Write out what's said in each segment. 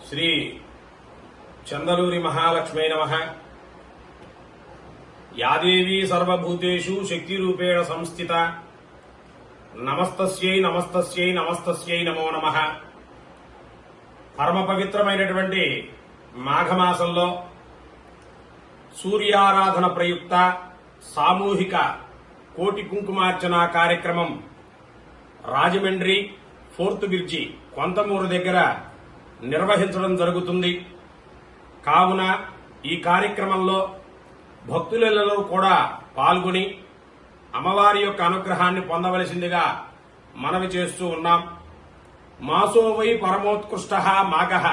శ్రీ చందలూరి మహాలక్ష్మై నమః. యాదేవీ సర్వభూతేషు శక్తిరూపేణ సంస్థిత నమస్తస్యై నమస్తస్యై నమస్తస్యై నమో నమః. పరమ పవిత్రమైనటువంటి మాఘమాసంలో సూర్యారాధన ప్రయుక్త సామూహిక కోటి కుంకుమార్చన కార్యక్రమం రాజమండ్రి ఫోర్త్ బ్రిడ్జి కొంతమూరు దగ్గర నిర్వహించడం జరుగుతుంది. కావున ఈ కార్యక్రమంలో భక్తులలో కూడా పాల్గొని అమ్మవారి యొక్క అనుగ్రహాన్ని పొందవలసిందిగా మనవి చేస్తూ ఉన్నాం. మాసో వై పరమోత్కృష్ట మాఘః.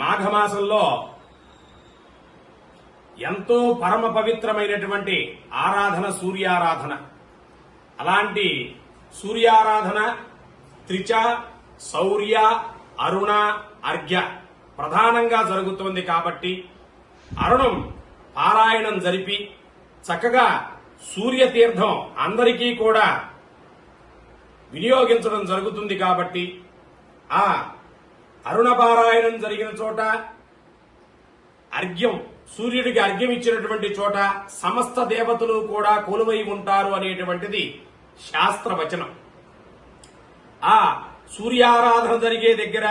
మాఘమాసంలో ఎంతో పరమ పవిత్రమైనటువంటి ఆరాధన సూర్యారాధన. అలాంటి సూర్యారాధన త్రిచ, శౌర్య, అరుణ, అర్ఘ్య ప్రధానంగా జరుగుతోంది. కాబట్టి అరుణం పారాయణం జరిపి చక్కగా సూర్యతీర్థం అందరికీ కూడా వినియోగించడం జరుగుతుంది. కాబట్టి ఆ అరుణ పారాయణం జరిగిన చోట అర్ఘ్యం, సూర్యుడికి అర్ఘ్యం ఇచ్చినటువంటి చోట సమస్త దేవతలు కూడా కొలువై ఉంటారు అనేటువంటిది శాస్త్రవచనం. ఆ సూర్యారాధన జరిగే దగ్గర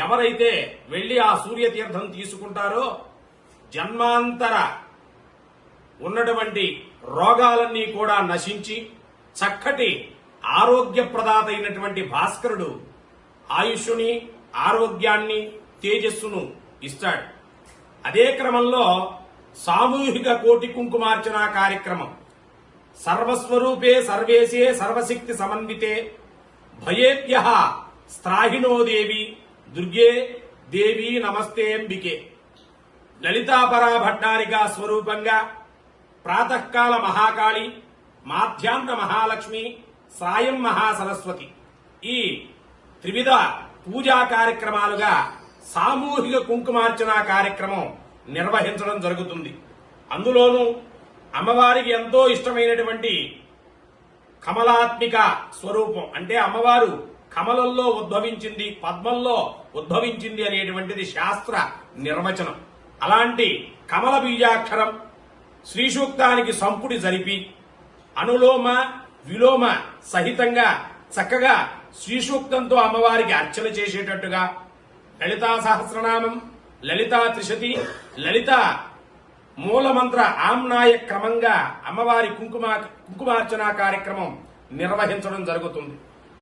ఎవరైతే వెళ్లి ఆ సూర్యతీర్థం తీసుకుంటారో జన్మాంతర ఉన్నటువంటి రోగాలన్నీ కూడా నశించి చక్కటి ఆరోగ్యప్రదాత అయినటువంటి భాస్కరుడు ఆయుష్ని, ఆరోగ్యాన్ని, తేజస్సును ఇస్తాడు. అదే క్రమంలో సామూహిక కోటి కుంకుమార్చన కార్యక్రమం సర్వస్వరూపే సర్వేశే సర్వశక్తి సమన్వితే భయేభ్యః స్త్రాహినో దేవి దుర్గే దేవి నమస్తే అంబికే. లలితాపరా భట్టారికా స్వరూపంగా ప్రాతకాల మహాకాళి, మాధ్యాహ్న మహాలక్ష్మి, సాయం మహాసరస్వతి ఈ త్రివిధ పూజా కార్యక్రమాలుగా సామూహిక కుంకుమార్చన కార్యక్రమం నిర్వహించడం జరుగుతుంది. అందులోనూ అమ్మవారికి ఎంతో ఇష్టమైనటువంటి కమలాత్మిక స్వరూపం, అంటే అమ్మవారు కమలంలో ఉద్భవించింది, పద్మంలో ఉద్భవించింది అనేటువంటిది శాస్త్ర నిర్వచనం. అలాంటి కమల బీజాక్షరం శ్రీ సూక్తానికి సంపుడి జరిపి అనులోమ విలోమ సహితంగా చక్కగా శ్రీ సూక్తంతో అమ్మవారికి అర్చన చేసేటట్టుగా లలితా సహస్రనామం, లలితా త్రిశతి, లలిత మూలమంత్ర ఆమ్నాయ క్రమంగా అమ్మవారి కుంకుమార్చన కార్యక్రమం నిర్వహించడం జరుగుతుంది.